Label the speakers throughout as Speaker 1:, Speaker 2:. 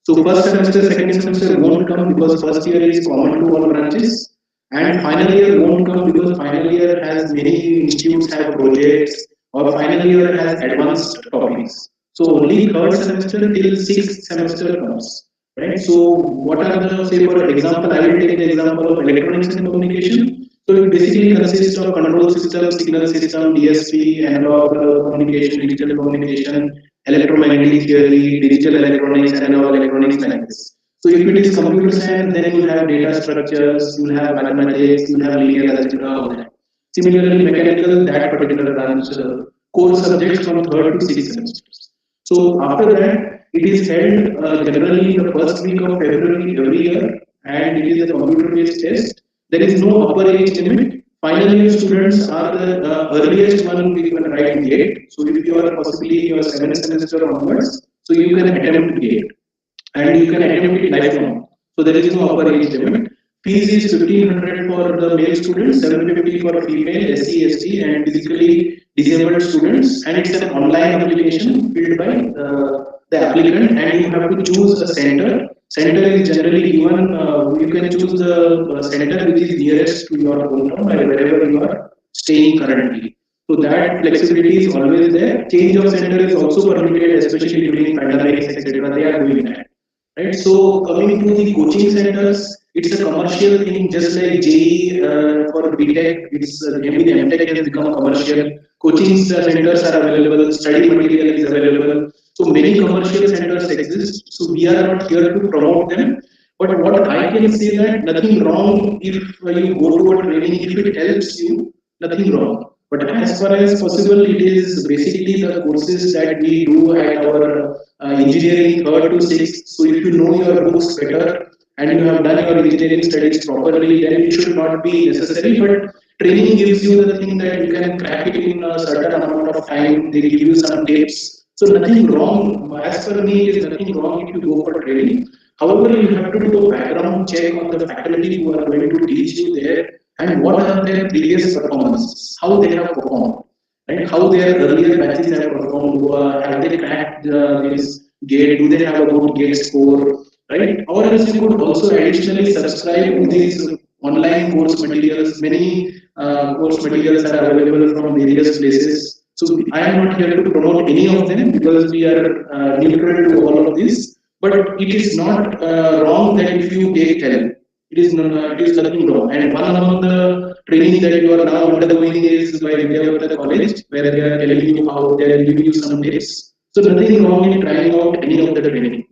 Speaker 1: So first semester, second semester won't come because first year is common to all branches, and final year won't come because final year has many institutes have projects, or final year has advanced topics. So only third semester till sixth semester comes, right? So what are the, say for example, I will take the example of electronics and communication. So it basically consists of control system, signal system, DSP, analog communication, digital communication, electromagnetic theory, digital electronics, analog electronics, like this. So if it is computer science, then you have data structures, you have mathematics, you have linear algebra, all that. Similarly, mechanical, that particular branch, core subjects from third to sixth semesters. So after that, it is held generally in the first week of February every year, and it is a computer-based test. There is no upper age limit. Final year students are the earliest one we can write GATE. So if you are possibly in your seventh semester onwards, so you can attempt GATE, and you can attempt it lifelong. So there is no upper age limit. Fees is 1500 for the male students, 750 for female, SC, ST, and physically disabled students. And it's an online application filled by the applicant, and you have to choose a center. Center is generally given. You can choose the center which is nearest to your hometown, or wherever you are staying currently. So that flexibility is always there. Change of center is also permitted, especially during pandemics, etc. They are doing that. Right. So coming to the coaching centers, it's a commercial thing, just like JEE for BTech. It's maybe the MTech has become commercial. Coaching centers are available. Study material is available. So many commercial centers exist. So we are not here to promote them. But what I can say that nothing wrong if you go to a training, if it helps you, nothing wrong. But as far as possible, it is basically the courses that we do at our engineering third to sixth. So if you know your books better and you have done your engineering studies properly, then it should not be necessary. But training gives you the thing that you can crack it in a certain amount of time. They give you some tips. So nothing wrong. As per me, is nothing wrong if you go for training. However, you have to do a background check on the faculty who are going to teach you there, and what are their previous performances, how they have performed, right? How their earlier batches have performed, have they cracked this gate, do they have a good gate score, right? Or else you could also additionally subscribe to these online course materials. Many course materials are available from various places. So I am not here to promote any of them because we are neutral to all of this. But it is not wrong that if you take help, it is nothing wrong. And one among the training that you are now undergoing is by Vidyavardhaka college, where they are telling you how they are giving you some tips. So nothing wrong in trying out any of the training.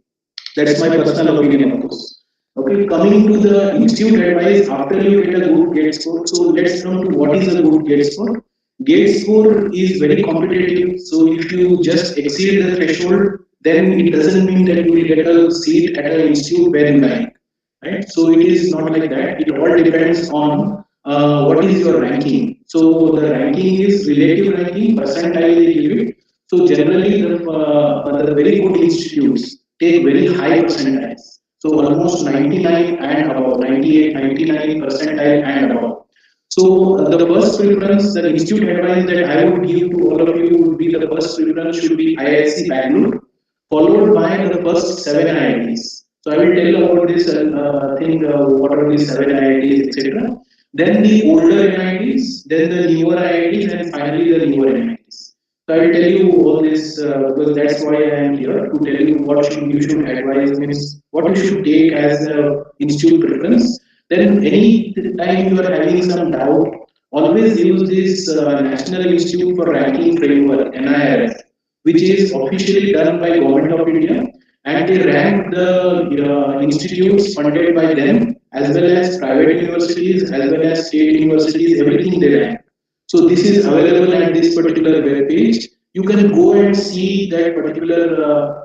Speaker 1: That's my personal opinion, of course. Okay, coming to the institute advice after you get a good gate score. So let's come to what is a good gate score. Gate score is very competitive. So if you just exceed the threshold, then it doesn't mean that you will get a seat at an institute where you like. Right? So it is not like that. It all depends on what is your ranking. So the ranking is relative ranking, percentile they give it. So generally, the very good institutes take very high percentiles. So almost 99 and above, 98, 99 percentile and above. So the first preference, the institute advice that I would give to all of you would be the first preference should be IISc Bangalore, followed by the first 7 IITs. So I will tell you about this thing, what are these 7 IITs, etc. Then the older NITs, then the newer IITs, and finally the newer NITs. So I will tell you all this because that's why I am here to tell you what you should advise, means what you should take as a institute preference. Then any time you are having some doubt, always use this National Institute for Ranking Framework (NIRF), which is officially done by Government of India, and they rank the institutes funded by them as well as private universities as well as state universities, everything they rank. So this is available at this particular web page. You can go and see that particular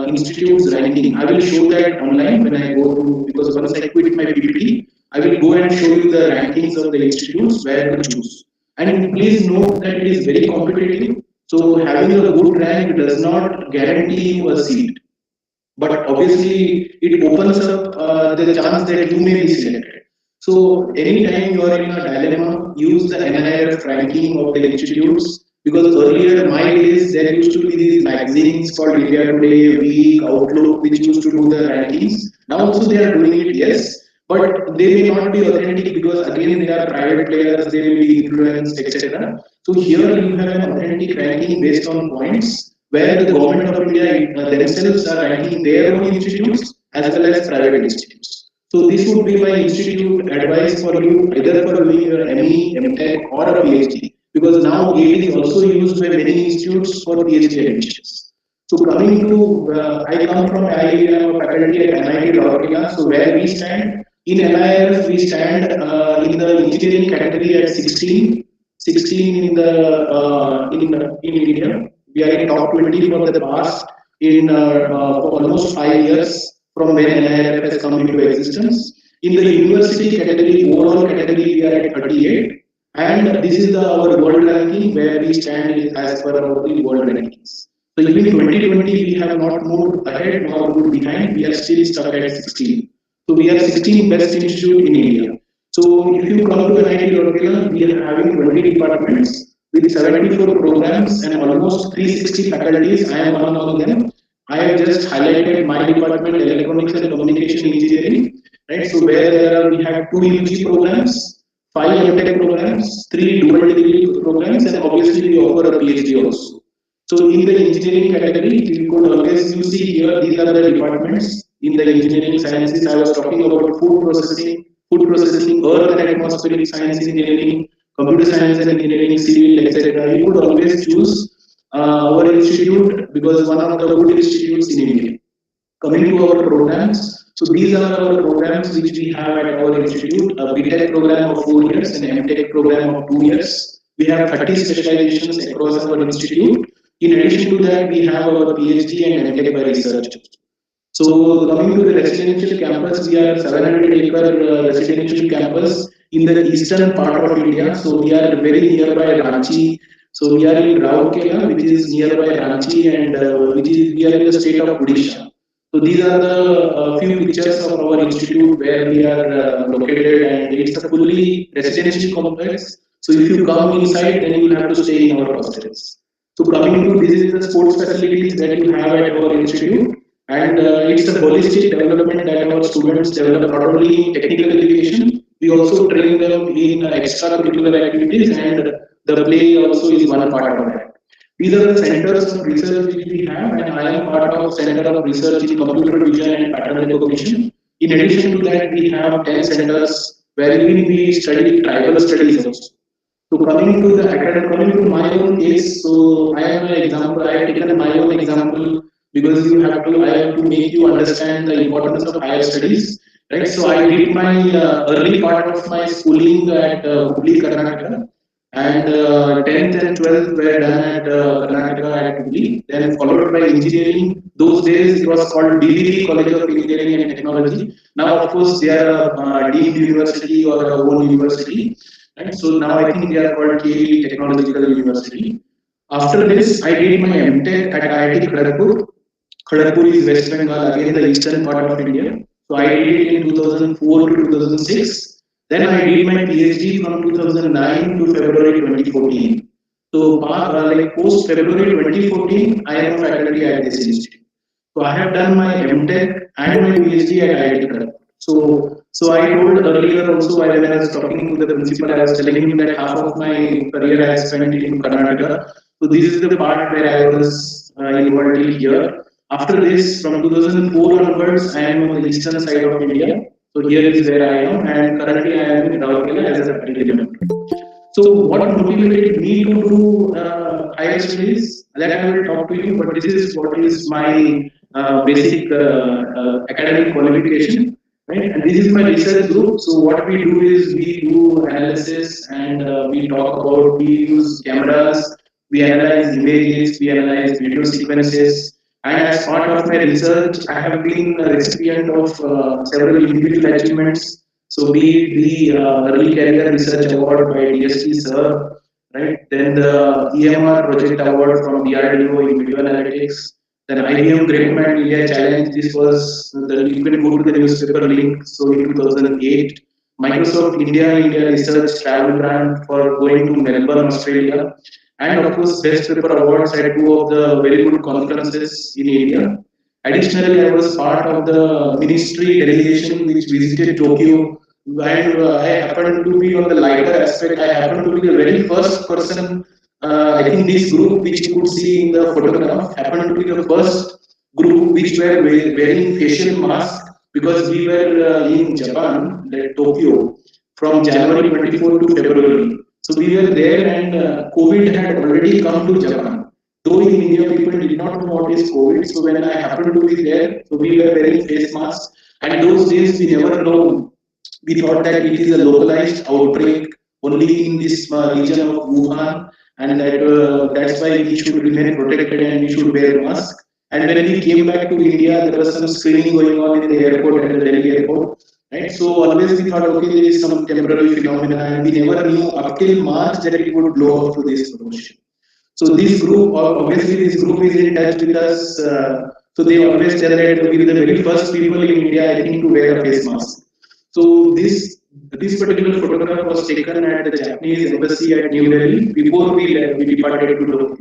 Speaker 1: institute's ranking. I will show that online when I go to, because once I quit my PPT, I will go and show you the rankings of the institutes where to choose. And please note that it is very competitive. So having a good rank does not guarantee you a seat, but obviously it opens up the chance that you may be selected. So anytime you are in a dilemma, use the NIRF ranking of the institutes. Because earlier, my days, there used to be these magazines called India Today, Week, Outlook, which used to do the rankings. Now also they are doing it, yes, but they may not be authentic because again they are private players, they may be influenced, etc. So here you have an authentic ranking based on points where the government of India themselves are ranking their own institutes as well as private institutes. So this would be my institute advice for you, either for doing your ME, MTech or a PhD, because now GATE is also used by many institutes for PhD admissions. So coming to, I come from, I am a faculty at NITRourkela, so where we stand, in NIRF we stand in the engineering category at 16 in the in India. We are in top 20 for the past for almost 5 years from when NIRF has come into existence. In the university category, overall category, we are at 38, and this is our world ranking where we stand as per our world rankings. So even 2020, we have not moved ahead nor moved behind. We are still stuck at 16. So we are 16 best institute in India. So if you come to NITrourkela, we are having 20 departments with 74 programs and almost 360 faculties. I am one of them. I have just highlighted my department, Electronics and Communication Engineering, right? So where we have two UG programs, five MTech programs, three dual degree programs, and obviously we offer a PhD also. So in the engineering category, you could always you see here these are the departments in the engineering sciences. I was talking about food processing, earth and atmospheric science engineering, computer science and engineering, civil, etc. You could always choose our institute because one of the good institutes in India. Coming to our programs, so these are our programs which we have at our institute, a BTech program of 4 years and MTech program of 2 years. We have 30 specializations across our institute. In addition to that, we have our PhD and MTech by research. So coming to the residential campus, we are 700-acre residential campus in the eastern part of India. So we are very nearby Ranchi. So we are in Rourkela, which is nearby Ranchi, and which is we are in the state of Odisha. So these are the few pictures of our institute where we are located, and it's a fully residential complex. So if you come inside, then you will have to stay in our hostels. So coming to this is the sports facilities that you have at our institute, and it's a holistic development that our students develop not only in technical education, we also train them in extracurricular activities, and the play also is one part of that. These are the centers of research which we have, and I am part of Center of Research in Computer Vision and Pattern Recognition. In addition to that, we have 10 centers wherein we study tribal studies also. So coming to my own case, so I am an example. I have taken my own example because I have to make you understand the importance of higher studies, right? So I did my early part of my schooling at Hubli, Karnataka, and 10th and 12th were done at Karnataka at Hubli, then followed by engineering. Those days it was called DVV, College of Engineering and Technology. Now, of course, they are a deemed university or a own university. Right? So now I think they are called KV Technological University. After this, I did my MTech at IIT Kharagpur. Kharagpur is West Bengal, again the eastern part of India. So I did it in 2004 to 2006. Then I did my PhD from 2009 to February 2014. So like post February 2014, I am a faculty at this institute. So I have done my MTech and my PhD at IIT Kharagpur. So I told earlier also while I was talking to the principal, I was telling him that half of my career I spent in Karnataka. So this is the part where I was involved till here. After this, from 2004 onwards, I am on the eastern side of India. So here is where I am, and currently I am in Rourkela as a faculty member. So what motivated me to do higher studies? That I will talk to you, but this is what is my basic academic qualification. Right? And this is my research group. So what we do is we do analysis, and we use cameras, we analyze images, we analyze video sequences. And as part of my research, I have been a recipient of several individual achievements. So be it the Early Career Research Award by DST Sir, right? Then the EMR Project Award from DRDO in Video Analytics. Then IBM Great Man India Challenge. This was you can go to the newspaper link. So in 2008, Microsoft India Research Travel Grant for going to Melbourne, Australia. and of course best paper awards at two of the very good conferences in India. Additionally, I was part of the ministry delegation which visited Tokyo, and I happened to be on the lighter aspect. I happened to be the very first person. I think this group which you could see in the photograph happened to be the first group which were wearing facial mask, because we were in Japan, Tokyo, from January 24 to February. So we were there, and COVID had already come to Japan. Though in India people did not know what is COVID, so when I happened to be there, so we were wearing face masks. And those days we never know. We thought that it is a localized outbreak only in this region of Wuhan, and that's why we should remain protected and we should wear mask. And when we came back to India, there was some screening going on in the airport, at the Delhi airport. Right, so always we thought, okay, there is some temporary phenomena, and we never knew up till March that it would blow up to this proportion. So this group, obviously, this group is in touch with us. So they always tell that we are the very first people in India, I think, to wear a face mask. So this particular photograph was taken at the Japanese embassy at New Delhi before we left. We departed to Tokyo.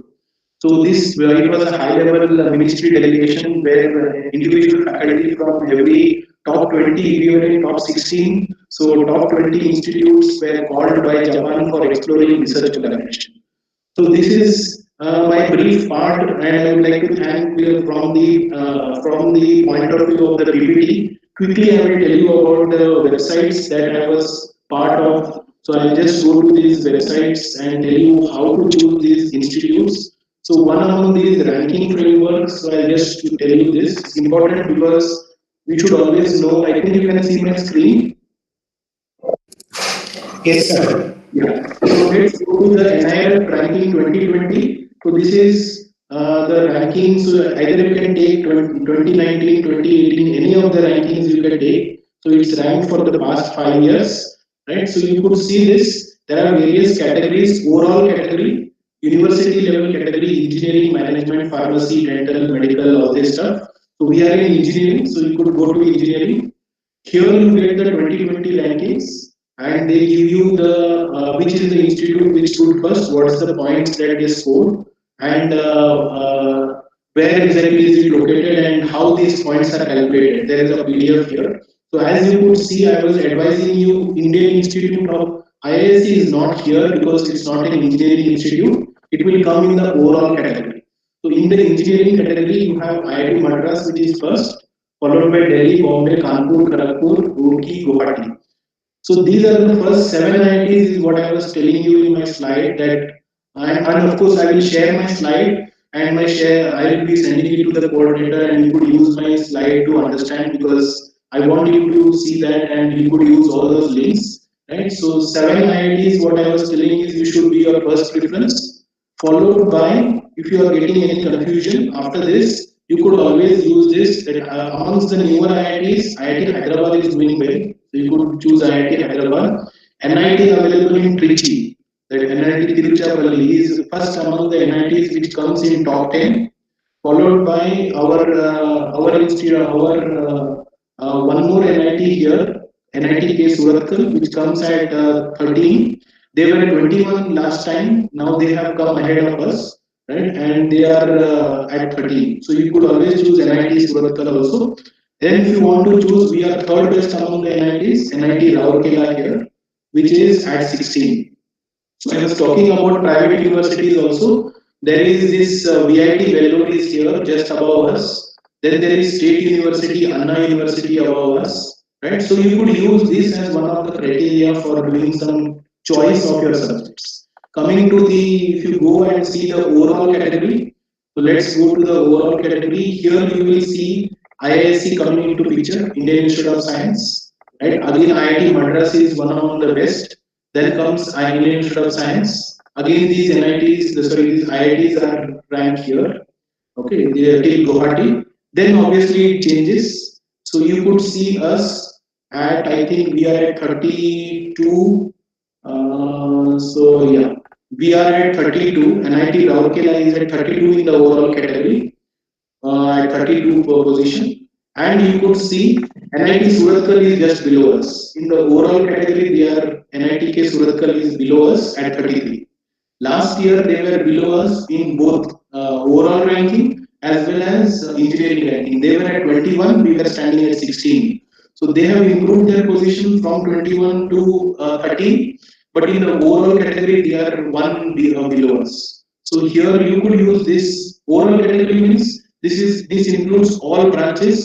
Speaker 1: So this it was a high-level ministry delegation where individual faculty from every top 20, we were in top 16. So top 20 institutes were called by Japan for exploring research collaboration. So this is my brief part, and I would like to thank you from the point of view of the PPT. Quickly, I will tell you about the websites that I was part of. So I'll just go to these websites and tell you how to choose these institutes. So one among these ranking frameworks, so I'll just tell you this. It's important because we should always know. I think you can see my screen.
Speaker 2: Yes, sir.
Speaker 1: Yeah. So let's go to the NIRF ranking 2020. So this is the rankings. So either you can take 2019, 2018, any of the rankings you can take. So it's ranked for the past 5 years, right? So you could see this. There are various categories: overall category, university level category, engineering, management, pharmacy, dental, medical, all this stuff. So we are in engineering, so you could go to engineering. Here you get the 2020 rankings, and they give you the which is the institute which stood first, what's the points that they scored, and where exactly is it located, and how these points are calculated. There is a PDF here. So as you could see, I was advising you, Indian Institute of IISc is not here because it's not an engineering institute. It will come in the overall category. So in the engineering category, you have IIT Madras, which is first, followed by Delhi, Bombay, Kanpur, Kharagpur, Roorkee, Guwahati. So these are the first 7 IITs, is what I was telling you in my slide. That and of course I will share my slide, and my share I will be sending it to the coordinator, and you could use my slide to understand, because I want you to see that and you could use all those links. Right. So 7 IITs, what I was telling is you should be your first preference, followed by, if you are getting any confusion after this, you could always use this, that amongst the newer IITs, IIT Hyderabad is doing well. So you could choose IIT Hyderabad. NIT available in Trichy. That NIT Tiruchirappalli is first among the NITs which comes in top 10, followed by our institute, one more NIT here, NIT Surathkal, which comes at 13. They were 21 last time. Now they have come ahead of us, right? And they are at 13. So you could always choose NIT Surathkal also. Then if you want to choose, we are third best among the NITs, NITRourkela here, which is at 16. So I was talking about private universities also. There is this VIT Vellore is here just above us. Then there is State University, Anna University above us. Right? So you could use this as one of the criteria for doing some choice of your subjects. Coming to the, if you go and see the overall category, so let's go to the overall category. Here you will see IISc coming into picture, Indian Institute of Science. Right? Again, IIT Madras is one among the best. Then comes Indian Institute of Science. Again, these NITs, these IITs are ranked here. Okay, they are till Guwahati. Then obviously it changes. So you could see us at, I think we are at 32. So yeah, we are at 32. NIT Rourkela is at 32 in the overall category, at 32 position. And you could see NIT Surathkal is just below us. In the overall category, they are NITK Surathkal is below us at 33. Last year they were below us in both overall ranking as well as engineering ranking. They were at 21, we were standing at 16. So they have improved their position from 21 to 13, but in the overall category they are below us. So here you could use this overall category means this includes all branches,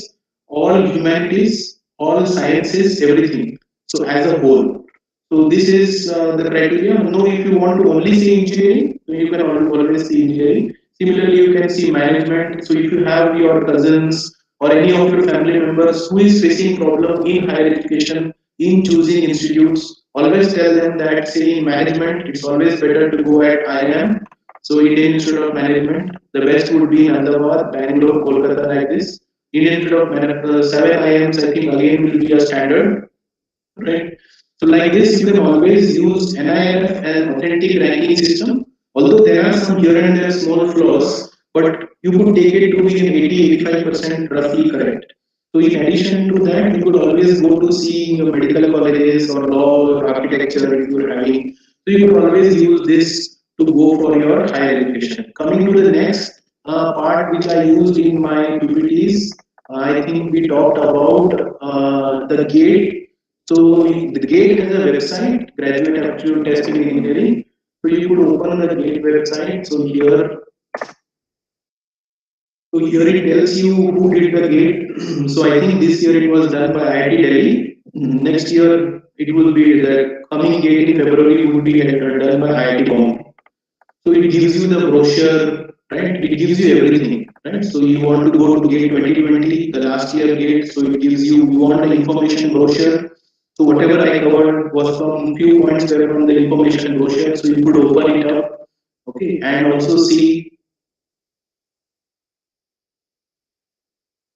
Speaker 1: all humanities, all sciences, everything. So as a whole. So this is the criteria. Now, if you want to only see engineering, so you can always see engineering. Similarly, you can see management. So if you have your cousins or any of your family members who is facing problem in higher education, in choosing institutes, always tell them that say in management, it's always better to go at IIM. So Indian Institute of Management, the best would be in Ahmedabad, Bangalore, Kolkata, like this. Indian Institute of Management, 7 IIMs, I think again will be a standard, right? So like this, you can always use NIRF as an authentic ranking system. Although there are some here and there small flaws, but you could take it to be an 80-85% roughly correct. So in addition to that, you could always go to see your medical colleges or law or architecture if you are having. So you could always use this to go for your higher education. Coming to the next part which I used in my PPTs, I think we talked about the gate. So the gate has a website, Graduate Aptitude Testing in Engineering. So you could open the gate website. So here it tells you who did the gate. So I think this year it was done by IIT Delhi. Next year it will be the coming gate in February would be done by IIT Bombay. So it gives you the brochure, right? It gives you everything, right? So you want to go to gate 2020, the last year gate. So it gives you want an information brochure. So whatever I covered was from few points were from the information brochure. So you could open it up, okay, and also see.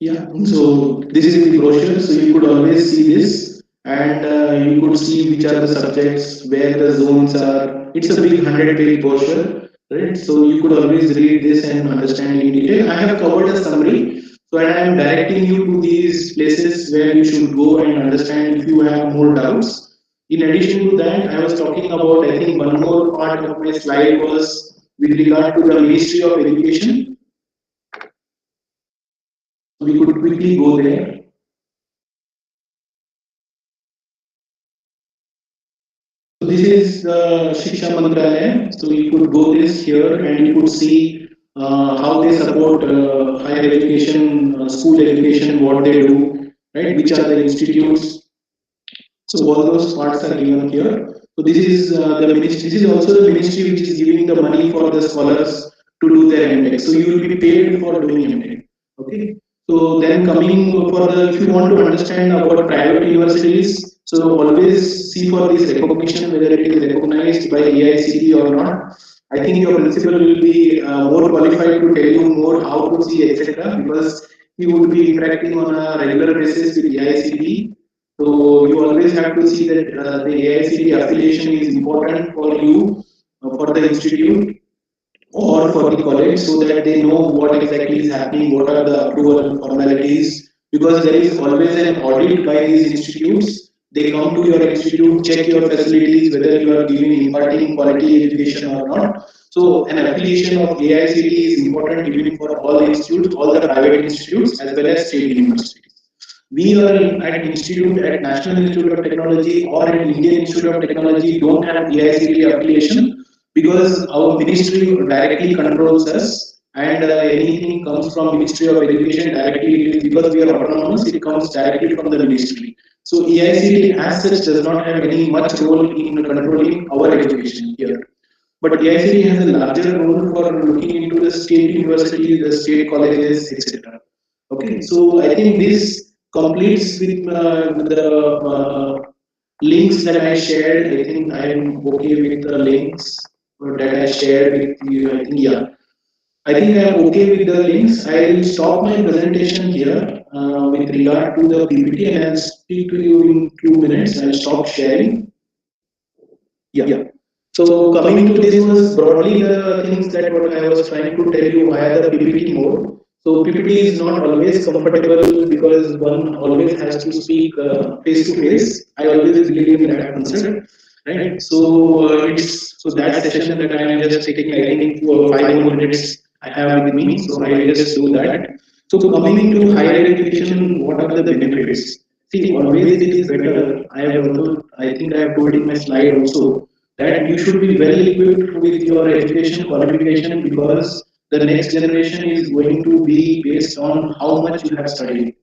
Speaker 1: Yeah, so this is the brochure, so you could always see this, and you could see which are the subjects, where the zones are. It's a big 100-page brochure, right? So you could always read this and understand in detail. I have covered a summary, so I am directing you to these places where you should go and understand if you have more doubts. In addition to that, I was talking about, I think one more part of my slide was with regard to the Ministry of Education. We could quickly go there. So this is the Shiksha Mantralaya. So you could go this here and you could see how they support higher education, school education, what they do, right? Which are the institutes. So all those parts are given here. So this is the ministry. This is also the ministry which is giving the money for the scholars to do their MTech. So you will be paid for doing MTech. Okay. So then coming for the, if you want to understand about private universities, so always see for this recognition whether it is recognized by AICTE or not. I think your principal will be more qualified to tell you more how to see etc. because he would be interacting on a regular basis with AICTE. So you always have to see that the AICTE affiliation is important for you, for the institute or for the college so that they know what exactly is happening, what are the approval formalities, because there is always an audit by these institutes. They come to your institute, check your facilities, whether you are giving imparting quality education or not. So an affiliation of AICTE is important even for all the institutes, all the private institutes as well as state universities. We are at institute at National Institute of Technology or at Indian Institute of Technology don't have AICTE affiliation because our ministry directly controls us and anything comes from Ministry of Education directly it is because we are autonomous it comes directly from the ministry. So AICTE as such does not have any much role in controlling our education here. But AICTE has a larger role for looking into the state universities, the state colleges, etc. Okay, so I think this completes with the links that I shared. I think I am okay with the links that I shared with you. I think yeah, I think I am okay with the links. I will stop my presentation here with regard to the PPT and I'll speak to you in 2 minutes. I'll stop sharing. Yeah. So coming to this was broadly the things that what I was trying to tell you via the PPT mode. So PPT is not always comfortable because one always has to speak face to face. I always believe in that concept. right? So it's so that session that I am just taking, I think, 5 more minutes I have with me, so I will just do that. So coming to higher education, what are the benefits? See, always it is better. I have also, I think I have told in my slide also that you should be well equipped with your education qualification, because the next generation is going to be based on how much you have studied.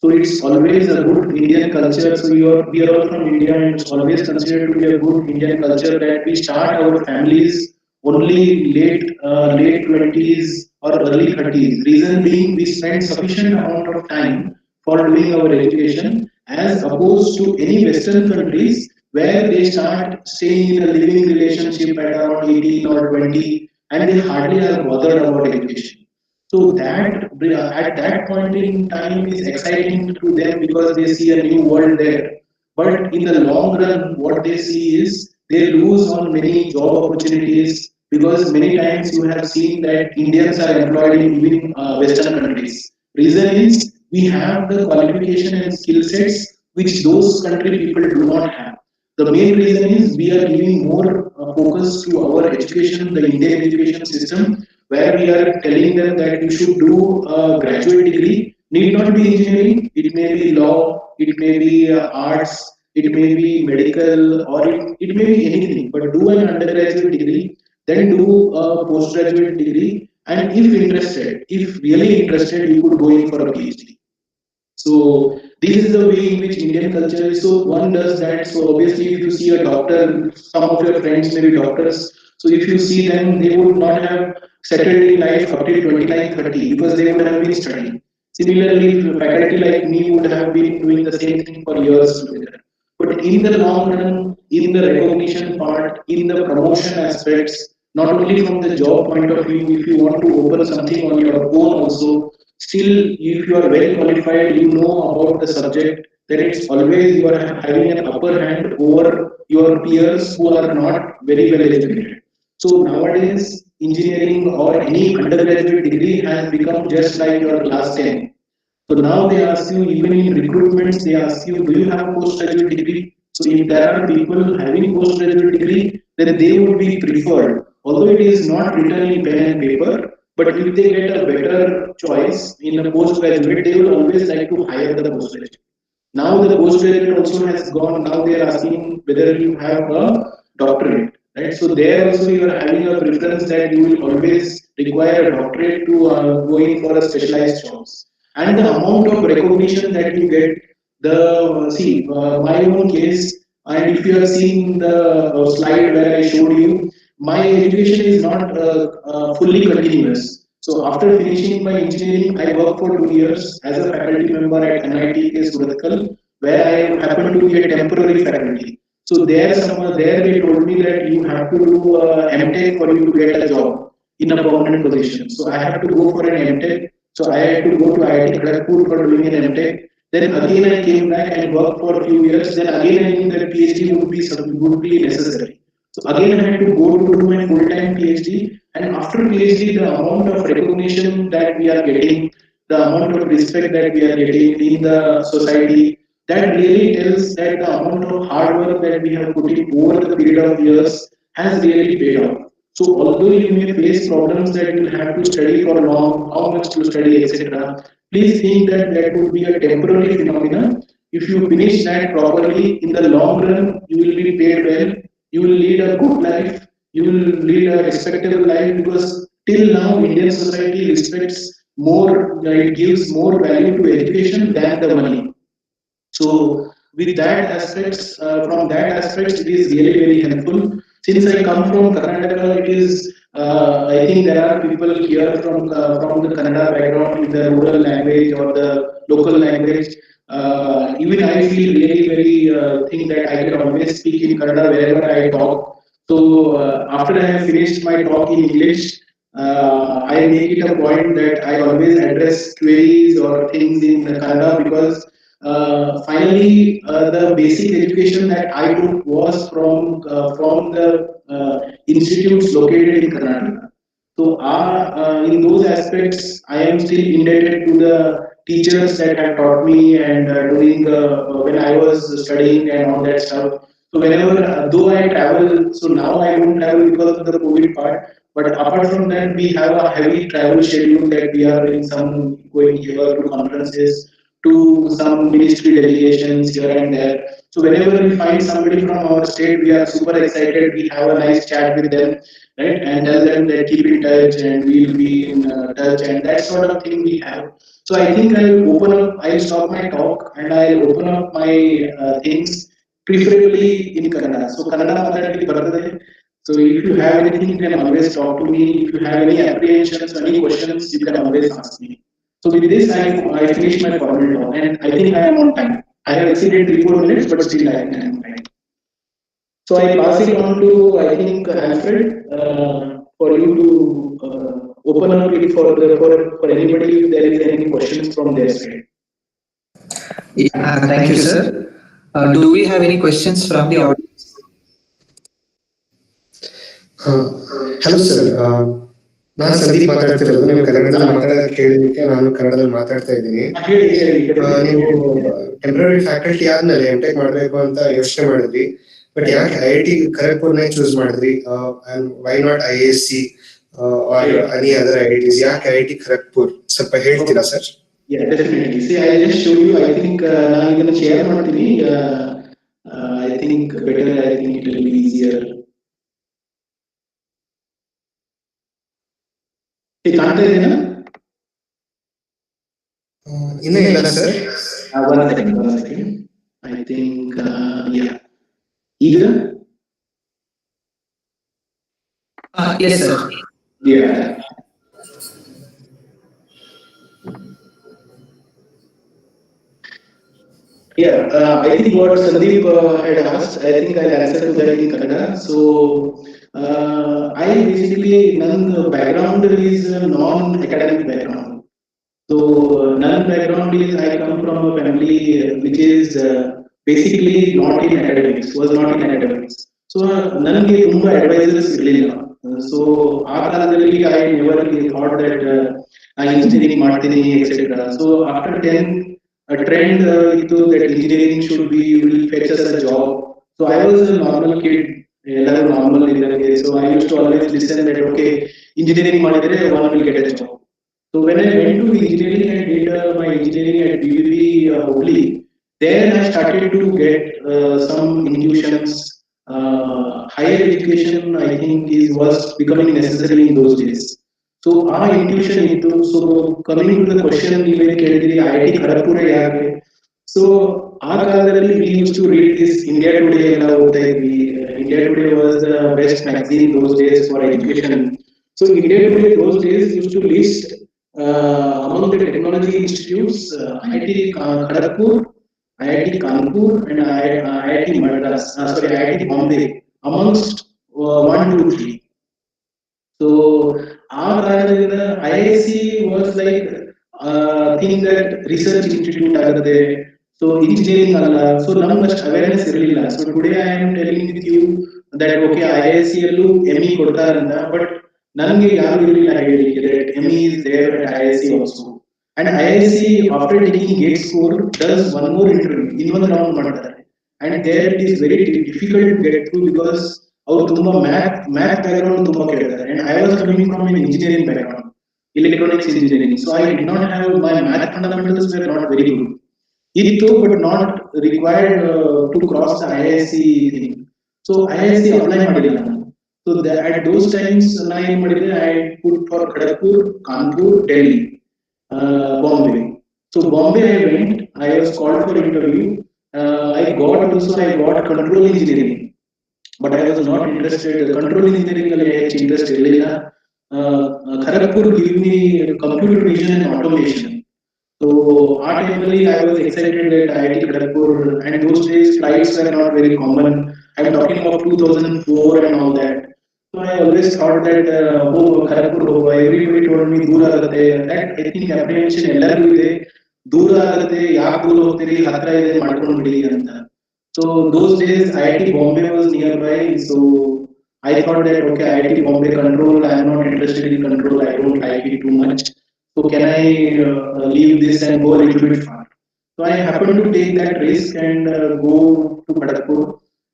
Speaker 1: So it's always a good Indian culture. So we are all from India, and it's always considered to be a good Indian culture that we start our families only late 20s or early 30s. Reason being, we spend sufficient amount of time for doing our education, as opposed to any Western countries where they start staying in a living relationship at around 18 or 20, and they hardly are bothered about education. So that at that point in time is exciting to them because they see a new world there. But in the long run, what they see is they lose on many job opportunities, because many times you have seen that Indians are employed in even Western countries. Reason is we have the qualification and skill sets which those country people do not have. The main reason is we are giving more focus to our education, the Indian education system, where we are telling them that you should do a graduate degree. Need not be engineering, it may be law, it may be arts, it may be medical, or it may be anything. But do an undergraduate degree, then do a postgraduate degree, and if really interested, you could go in for a PhD. So this is the way in which Indian culture is. So one does that. So obviously, if you see a doctor, some of your friends may be doctors. So if you see them, they would not have settled in life up till 29, 30, because they would have been studying. Similarly, faculty like me would have been doing the same thing for years together. But in the long run, in the recognition part, in the promotion aspects, not only from the job point of view, if you want to open something on your own also, still, if you are very qualified, you know about the subject, then it's always you are having an upper hand over your peers who are not very well educated. So nowadays, engineering or any undergraduate degree has become just like your class 10. So now they ask you, even in recruitments, they ask you, do you have a postgraduate degree? So if there are people having postgraduate degree, then they would be preferred. Although it is not written in pen and paper, but if they get a better choice in a postgraduate, they will always like to hire the postgraduate. Now the postgraduate also has gone. Now they are asking whether you have a doctorate, right? So there also you are having a preference that you will always require a doctorate to go in for a specialized jobs. And the amount of recognition that you get, the see my own case, and if you have seen the slide where I showed you, my education is not fully continuous. So after finishing my engineering, I worked for 2 years as a faculty member at NITrourkela, where I happened to be a temporary faculty. So there they told me that you have to do a MTech for you to get a job in a permanent position. So I have to go for an MTech. So I had to go to IIT Kharagpur for doing an MTech. Then again I came back and worked for a few years. Then again I knew that PhD would be necessary. So again, I had to go to do my full-time PhD, and after PhD, the amount of recognition that we are getting, the amount of respect that we are getting in the society, that really tells that the amount of hard work that we have put in over the period of years has really paid off. So although you may face problems that you have to study for long, how much to study, etc., please think that that would be a temporary phenomenon. If you finish that properly, in the long run, you will be paid well, you will lead a good life, you will lead a respectable life, because till now Indian society respects more, it gives more value to education than the money. So with that aspects, from that aspects, it is really very helpful. Since I come from Karnataka, it is I think there are people here from the Kannada background in the rural language or the local language. Even I feel really very think that I can always speak in Kannada wherever I talk. So after I have finished my talk in English, I make it a point that I always address queries or things in Kannada, because finally, the basic education that I took was from the institutes located in Karnataka. So, in those aspects, I am still indebted to the teachers that have taught me and during when I was studying and all that stuff. So whenever, though I travel, so now I don't travel because of the COVID part. But apart from that, we have a heavy travel schedule that we are in some going here to conferences, to some ministry delegations here and there. So whenever we find somebody from our state, we are super excited. We have a nice chat with them, right, and tell them that keep in touch and we'll be in touch, and that sort of thing we have. So I think I'll open up, I'll stop my talk and I'll open up my things preferably in Kannada. So Kannada ಮಾತಾಡ್ಲಿಕ್ಕೆ ಬರ್ತದೆ. So if you have anything, you can always talk to me. If you have any apprehensions, any questions, you can always ask me. So with this, I finish my formal talk, and I think I am on time. I have exceeded 3-4 minutes, but still I am on time. So I pass it on to, I think, Alfred, for you to open up it for anybody if there is any questions from their side.
Speaker 2: Yeah, thank you, sir. Do we have any questions from the audience?
Speaker 3: Hello sir, ನಾನು ಸಂದೀಪ್ ಮಾತಾಡ್ತಿರೋದು. ನೀವು ಕನ್ನಡದಲ್ಲಿ ಮಾತಾಡೋದಕ್ಕೆ ಕೇಳಲಿಕ್ಕೆ ನಾನು ಕನ್ನಡದಲ್ಲಿ ಮಾತಾಡ್ತಾ ಇದ್ದೀನಿ. ನೀವು ಟೆಂಪ್ರರಿ ಫ್ಯಾಕಲ್ಟಿ ಆದ್ಮೇಲೆ ಎಂಟೆಕ್ ಮಾಡಬೇಕು ಅಂತ ಯೋಚನೆ ಮಾಡಿದ್ರಿ, ಬಟ್ ಯಾಕೆ IIT ಖರಗ್ಪುರ್ನೇ ಚೂಸ್ ಮಾಡಿದ್ರಿ? Why not IISc R any other IITs? ಯಾಕೆ IIT ಖರಗ್ಪುರ್ ಸ್ವಲ್ಪ ಹೇಳ್ತೀರಾ sir?
Speaker 1: Yeah, definitely. See, I just show you. I think ನಾನು ಇದನ್ನ share ಮಾಡ್ತೀನಿ. I think better. I think it will be easier. ಕಾಣ್ತಾ ಇದೆನಾ?
Speaker 3: ಇನ್ನೂ ಇಲ್ಲ sir.
Speaker 1: One second. I think yeah. ಈಗ?
Speaker 2: Yes, sir.
Speaker 1: Yeah. Yeah, I think what Sandeep had asked, I think I'll answer to that in Kannada. So, I basically, Nan's background is a non-academic background. So, Nan's background is, I come from a family which is basically not in academics, was not in academics. So, ನನಗೆ ತುಂಬಾ advisors ಇರಲಿಲ್ಲ. So, ಆ ಕಾಲದಲ್ಲಿ I never thought that engineering ಮಾಡ್ತೀನಿ, etc. So, after 10, a trend into that engineering should be will fetch us a job. So I was a normal kid, ಎಲ್ಲರೂ normal ಇದ್ದಂಗೆ. So I used to always listen that okay, engineering ಮಾಡಿದ್ರೆ one will get a job. So when I went to engineering and did my engineering at VVV Hubli, there I started to get some intuitions. Higher education, I think, was becoming necessary in those days. So our intuition into, so coming to the question even ಕೇಳಿದ್ರಿ IIT Kharagpur ಯಾಕೆ? So ಆ ಕಾಲದಲ್ಲಿ we used to read this India Today ಎಲ್ಲ ಓದ್ತಾ ಇದ್ವಿ. India Today was the best magazine those days for education. So India Today those days used to list among the technology institutes IIT Kharagpur, IIT Kanpur and IIT Madras, IIT Bombay amongst 1, 2, 3. So our IISc was like thing that research institute agade. So engineering alla. So ನಮ್ಗೆ awareness ಇರಲಿಲ್ಲ. So today I am telling with you that okay, IISc ಅಲ್ಲೂ ME ಕೊಡ್ತಾರಂತ, but ನನಗೆ ಯಾರು ಇರಲಿಲ್ಲ ಹೇಳಿಕ್ಕೆ that ME is there at IISc also. And IISc after taking gate score does one more interview, ಇನ್ನೊಂದು round ಮಾಡ್ತಾರೆ. And there it is very difficult to get through because ಅವರು ತುಂಬಾ math background ತುಂಬಾ ಕೇಳ್ತಾರೆ. And I was coming from an engineering background, electronics engineering. So I did not have, my math fundamentals were not very good. It but not required to cross the IISc thing. So IISc apply ಮಾಡಿಲ್ಲ ನಾನು. So at those times ನಾನು ಏನು ಮಾಡಿದೆ, I put for Kharagpur, Kanpur, Delhi, Bombay. So Bombay I went, I was called for interview. I got control engineering. But I was not interested. Control engineering ಅಲ್ಲಿ ಹೆಚ್ಚು interest ಇರಲಿಲ್ಲ. Kharagpur gave me computer vision and automation. So our time I was excited that IIT Kharagpur, and those days flights were not very common. I'm talking of 2004 and all that. So I always thought that Kharagpur everybody told me ದೂರ ಆಗುತ್ತೆ. That I think apprehension ಎಲ್ಲರಿಗೂ ಇದೆ. ದೂರ ಆಗುತ್ತೆ, ಯಾಕೆ ದೂರ ಹೋಗ್ತೀರಿ, ಹತ್ರ ಇದೆ ಮಾಡ್ಕೊಂಡು ಬಿಡಿ ಅಂತ. So those days IIT Bombay was nearby, so I thought that okay, IIT Bombay control, I am not interested in control, I don't like it too much. So can I leave this and go a little bit far? So I happened to take that risk and go to Kharagpur.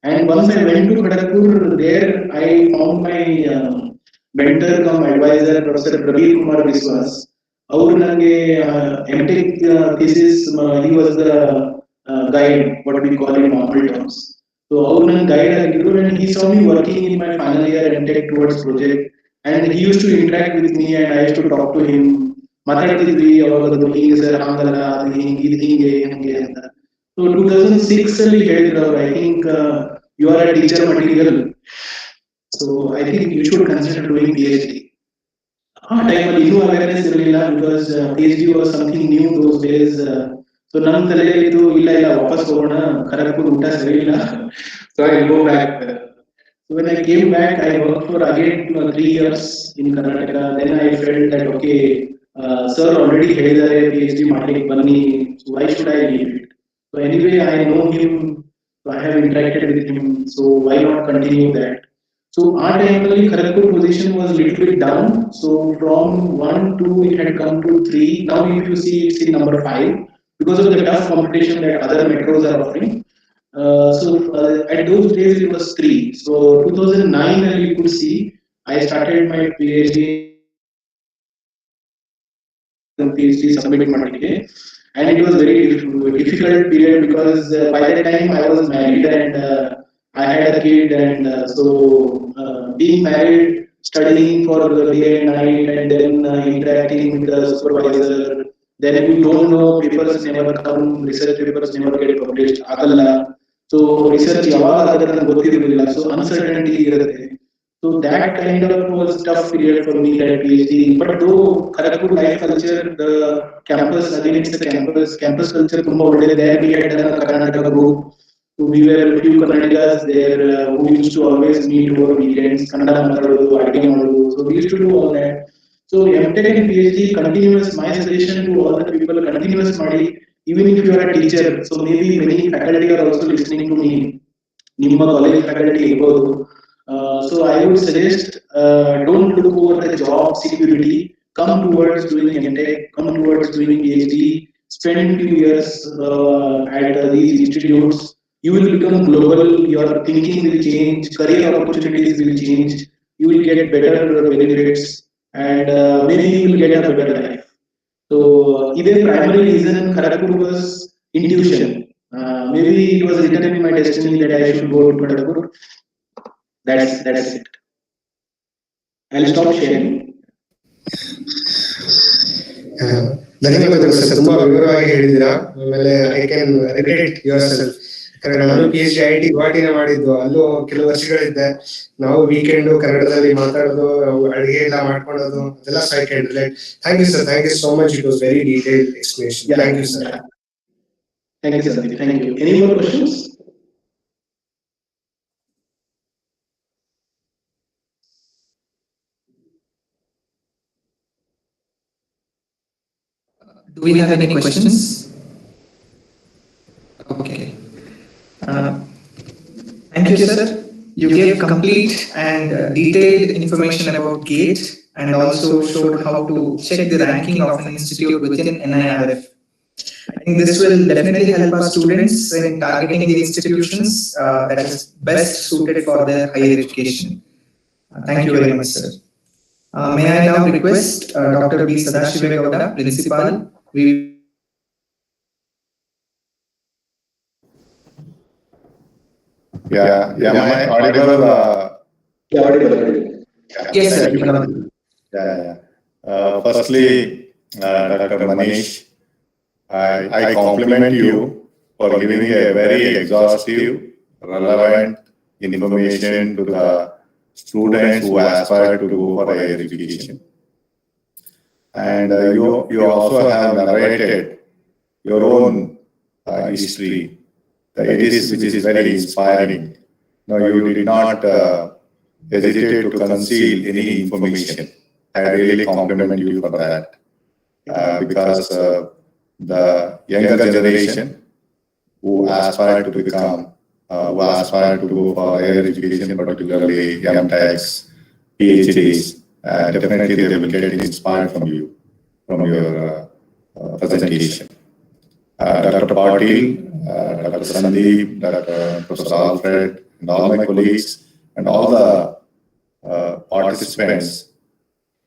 Speaker 1: And once I went to Kharagpur, there I found my mentor cum advisor, Professor Prabir Kumar Biswas. Our nange MTech thesis, he was the guide, what we call in normal terms. So our guide ಆಗಿದ್ರು, and he saw me working in my final year MTech towards project, and he used to interact with me and I used to talk to him. ಮಾತಾಡ್ತಿದ್ವಿ ಯಾವಾಗದು ಹಿಂಗೆ sir ಹಂಗಲ್ಲ ಅದು ಹಿಂಗೆ ಇದು ಹಿಂಗೆ ಹಂಗೆ ಅಂತ. So 2006 ಅಲ್ಲಿ ಹೇಳಿದ್ರು ಅವರು, I think you are a teacher material, so I think you should consider doing PhD. ಆ ಟೈಮಲ್ಲಿ ಇನ್ನೂ ಅವೇರ್ನೆಸ್ ಇರಲಿಲ್ಲ, because PhD was something new those days. So ನಮ್ಮ ತಲೆಯಲ್ಲಿ ಇದು ಇಲ್ಲ ಇಲ್ಲ ವಾಪಸ್ ಹೋಗೋಣ, ಖರಗ್ಪುರ್ ಊಟ ಸರಿ ಇಲ್ಲ, so I go back. So when I came back, I worked for again 3 years in Karnataka. Then I felt that okay, sir already ಹೇಳಿದ್ದಾರೆ PhD ಮಾಡ್ಲಿಕ್ಕೆ ಬನ್ನಿ, so why should I leave it? So anyway, I know him, so I have interacted with him, so why not continue that? So our time Kharagpur position was little bit down. So from 1, 2, it had come to 3. Now if you see, it's in number 5 because of the tough competition that other metros are offering. At those days it was 3. So 2009, you could see, I started my PhD submit ಮಾಡಿದ್ದೆ, and it was very difficult period because by that time I was married and I had a kid, and being married, studying for the day and night, and then interacting with the supervisor, then you don't know, papers never come, research papers never get published ಆಗಲ್ಲ. So research ಯಾವಾಗ ಆಗುತ್ತೆ ಅಂತ ಗೊತ್ತಿರಲಿಲ್ಲ, so uncertainty ಇರುತ್ತೆ. So that kind of was tough period for me at PhD. But though Kharagpur life culture, the campus, again it's the campus culture ತುಂಬಾ ಒಳ್ಳೆಇದೆ. There we had done a Karnataka group. So we were a few Kannadigas there who used to always meet over weekends, Kannada ಮಾತಾಡೋದು, ಅಡುಗೆ ಮಾಡೋದು. So we used to do all that. So MTech and PhD continuous, my suggestion to all the people, continuous ಮಾಡಿ, even if you are a teacher. So maybe many faculty are also listening to me, ನಿಮ್ಮ college faculty ಇರ್ಬೋದು. So I would suggest, don't look over the job security, come towards doing MTech, come towards doing PhD, spend few years at these institutes. You will become global, your thinking will change, career opportunities will change, you will get better benefits, and maybe you will get a better life. So either primary reason Kharagpur was intuition. Maybe it was written in my destiny that I should go to Kharagpur. That's it. I'll stop sharing.
Speaker 3: ಧನ್ಯವಾದಗಳು sir, ತುಂಬಾ ವಿವರವಾಗಿ ಹೇಳಿದ್ದೀರಾ. ಆಮೇಲೆ I can relate your self. ನಾನು PhD IIT ಗುವಾಹಟಿನ ಮಾಡಿದ್ದು, ಅಲ್ಲೂ ಕೆಲವು ವರ್ಷಗಳಿದ್ದೆ. ನಾವು weekend ಕನ್ನಡದಲ್ಲಿ ಮಾತಾಡೋದು, ಅಡಿಗೆ ಎಲ್ಲ ಮಾಡ್ಕೊಳ್ಳೋದು, ಅದೆಲ್ಲ I can relate. Thank you sir, thank you so much. It was very detailed explanation. Thank you sir.
Speaker 1: Thank you, Sandeep. Thank you. Any more questions?
Speaker 2: Do we have any questions? Okay. Thank you, sir. You gave complete and detailed information about GATE and also showed how to check the ranking of an institute within NIRF. I think this will definitely help our students in targeting the institutions that is best suited for their higher education. Thank you very much, sir. May I now request Dr. B. Sadashive Gowda, Principal,
Speaker 4: Yeah, am I audible?
Speaker 1: Audible.
Speaker 2: Yes, sir.
Speaker 4: Firstly, Dr. Manish, I compliment you for giving a very exhaustive, relevant information to the students who aspire to go for higher education. And you also have narrated your own history. It is which is very inspiring. No, you did not hesitate to conceal any information. I really compliment you for that. Because the younger generation who aspire to become, who aspire to go for higher education, particularly MTechs, PhDs, definitely they will get inspired from you, from your presentation. Dr. Patil, Dr. Sandeep, Dr. Professor Alfred, and all my colleagues and all the participants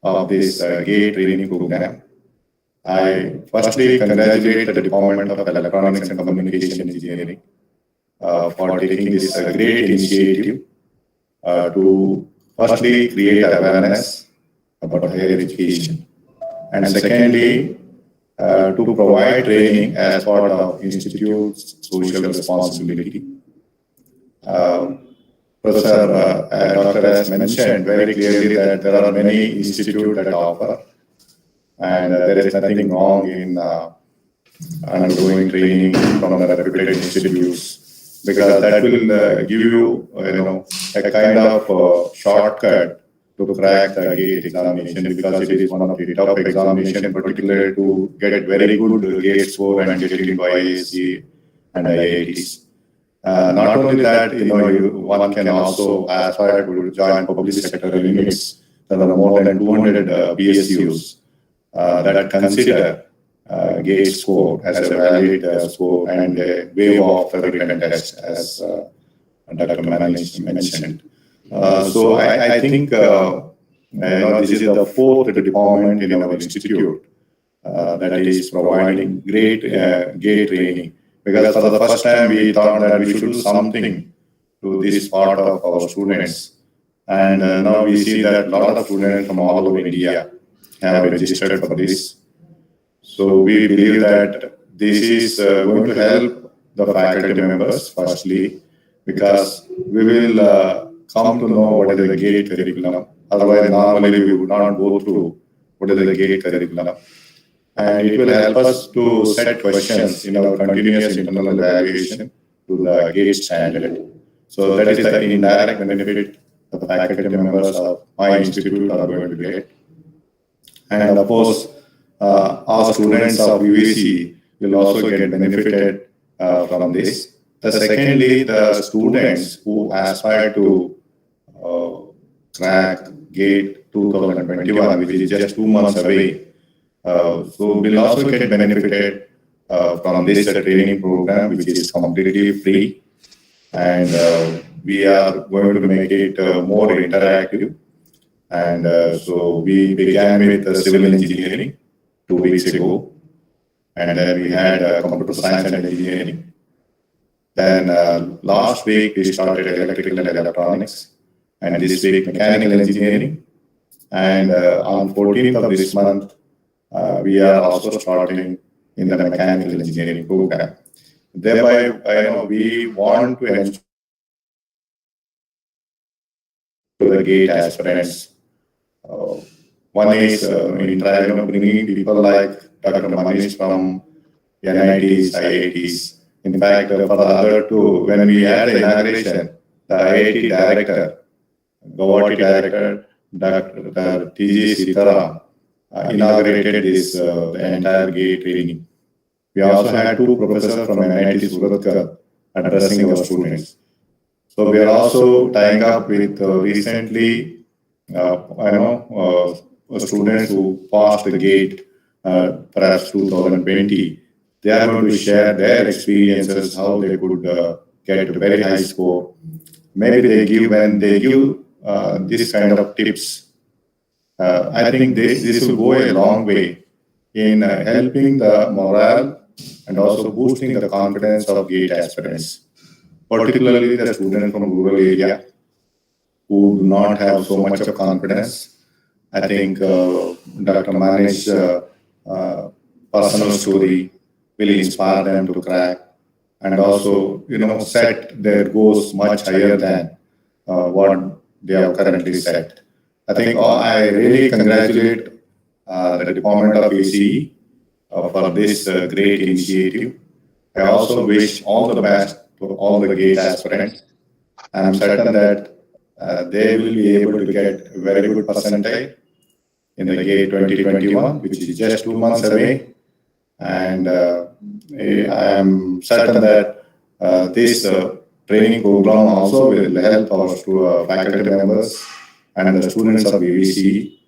Speaker 4: of this GATE training program. I firstly congratulate the Department of Electronics and Communication Engineering for taking this great initiative to firstly create awareness about higher education, and secondly, to provide training as part of Institute's social responsibility. Professor Dr. has mentioned very clearly that there are many institutes that offer, and there is nothing wrong in undergoing training from the reputed institutes, because that will give you, a kind of shortcut to crack the GATE examination, because it is one of the tough examination, particularly to get very good GATE score and get into IISc and IITs. Not only that, one can also aspire to join public sector units. There are more than 200 PSUs that consider GATE score as a valid score and a waive of the written test, as Dr. Manish mentioned. So I think this is the fourth department in our institute that is providing great GATE training. Because for the first time we thought that we should do something to this part of our students. And now we see that a lot of students from all over India have registered for this. So we believe that this is going to help the faculty members, firstly, because we will come to know what is the GATE curriculum. Otherwise, normally we would not go through what is the GATE curriculum. And it will help us to set questions in our continuous internal evaluation to the GATE standard. So that is the indirect benefit the faculty members of my institute are going to get. And of course, our students of VVCE will also get benefited from this. Secondly, the students who aspire to crack GATE 2021, which is just 2 months away, so we'll also get benefited from this training program, which is completely free, and we are going to make it more interactive. And so we began with civil engineering 2 weeks ago, and then we had computer science and engineering. Then last week we started electrical and electronics, and this week mechanical engineering. And on 14th of this month, we are also starting in the mechanical engineering program. Thereby, we want to ensure the GATE aspirants. One is bringing people like Dr. Manish from NITs, IITs. In fact, for the other two, when we had the inauguration, the IIT director, Guwahati director, Dr. T.G. Sitaram, inaugurated this the entire GATE training. We also had 2 professors from NITRourkela addressing our students. So we are also tying up with recently, students who passed the GATE, perhaps 2020. They are going to share their experiences, how they could get a very high score. Maybe when they give this kind of tips, I think this will go a long way in helping the morale and also boosting the confidence of GATE aspirants, particularly the students from rural area who do not have so much of confidence. I think Dr. Manish's personal story will inspire them to crack and also, set their goals much higher than what they have currently set. I think I really congratulate the Department of VVCE for this great initiative. I also wish all the best to all the GATE aspirants. I am certain that they will be able to get a very good percentage in the GATE 2021, which is just 2 months away. And I am certain that this training program also will help our faculty members and the students of VVCE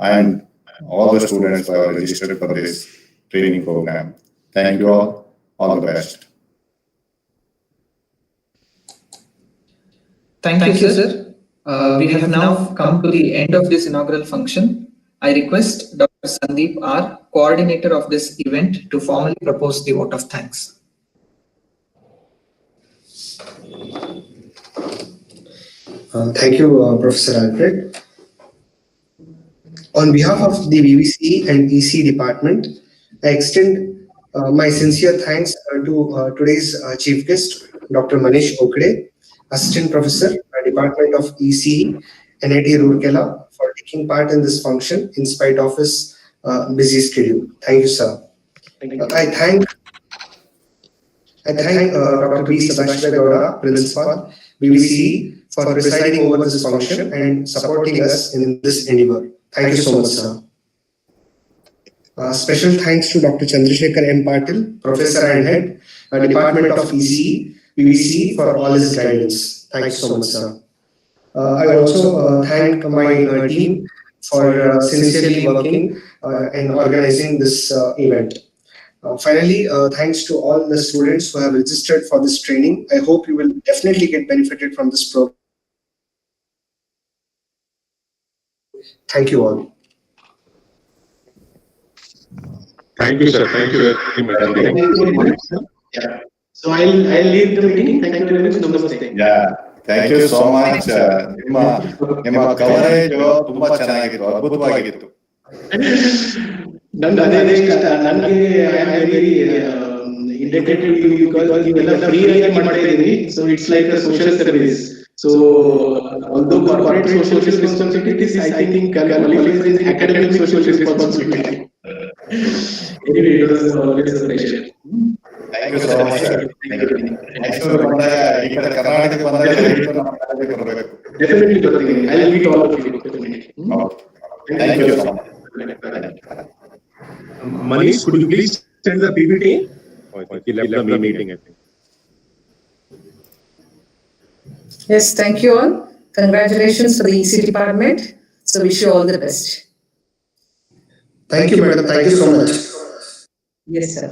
Speaker 4: and all the students who are registered for this training program. Thank you all the best.
Speaker 2: Thank you, sir. We have now come to the end of this inaugural function. I request Dr. Sandeep R, coordinator of this event, to formally propose the vote of thanks.
Speaker 3: Thank you, Professor Alfred. On behalf of the VVCE and EC department, I extend my sincere thanks to today's chief guest, Dr. Manish Okade, Assistant Professor, Department of ECE, NITRourkela, for taking part in this function in spite of his busy schedule. Thank you, sir. I thank Dr. Sadashive Gowda, Principal, VVCE, for presiding over this function and supporting us in this endeavor. Thank you so much, sir. Special thanks to Dr. M Patil, Professor and Head, Department of ECE, VVCE, for all his guidance. Thank you so much, sir. I also thank my team for sincerely working and organizing this event. Finally, thanks to all the students who have registered for this training. I hope you will definitely get benefited from this program. Thank you all.
Speaker 5: Thank you, sir. Thank you very much.
Speaker 1: Thank you very much, sir. Yeah. So I'll leave the meeting. Thank you very much. Namaste.
Speaker 4: Yeah, thank you so much. ನಿಮ್ಮ coverage ತುಂಬಾ ಚೆನ್ನಾಗಿತ್ತು, ಅದ್ಭುತವಾಗಿತ್ತು.
Speaker 1: ನನಗೆ I am very indebted to you because ನೀವೆಲ್ಲ free ಆಗಿ ಮಾಡ್ತಾ ಇದ್ದೀರಿ. So it's like a social service. So although corporate social responsibilities, I think qualifies in academic social responsibility. Anyway, it was always a pleasure.
Speaker 4: Thank you so much, sir. Next ಬಂದಾಗ ಈ ಕಡೆ ಕರ್ನಾಟಕಕ್ಕೆ ಬಂದಾಗ ಬರಬೇಕು.
Speaker 1: Definitely ಬರ್ತೀನಿ. I will meet all of you.
Speaker 4: Thank you so much.
Speaker 5: Manish, could you please send the PPT? He left the meeting, I think.
Speaker 6: Yes, thank you all. Congratulations for the EC department. So wish you all the best.
Speaker 3: Thank you, madam. Thank you so much.
Speaker 6: Yes, sir.